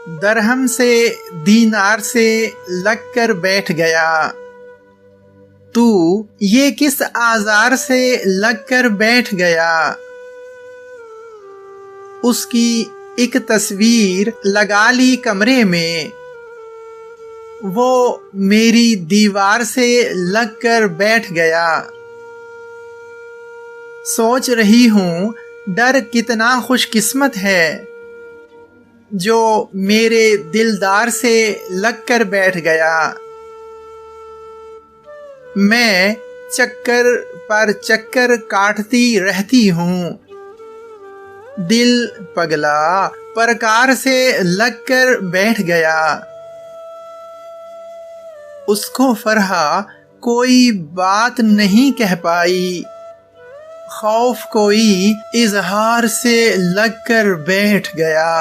दरहम से दीनार से लग कर बैठ गया। तू ये किस आजार से लग कर बैठ गया। उसकी एक तस्वीर लगा ली कमरे में, वो मेरी दीवार से लग कर बैठ गया। सोच रही हूँ डर कितना खुशकिस्मत है जो मेरे दिलदार से लग कर बैठ गया। मैं चक्कर पर चक्कर काटती रहती हूँ, दिल पगला परकार से लग कर बैठ गया। उसको फरहा कोई बात नहीं कह पाई, खौफ कोई इजहार से लग कर बैठ गया।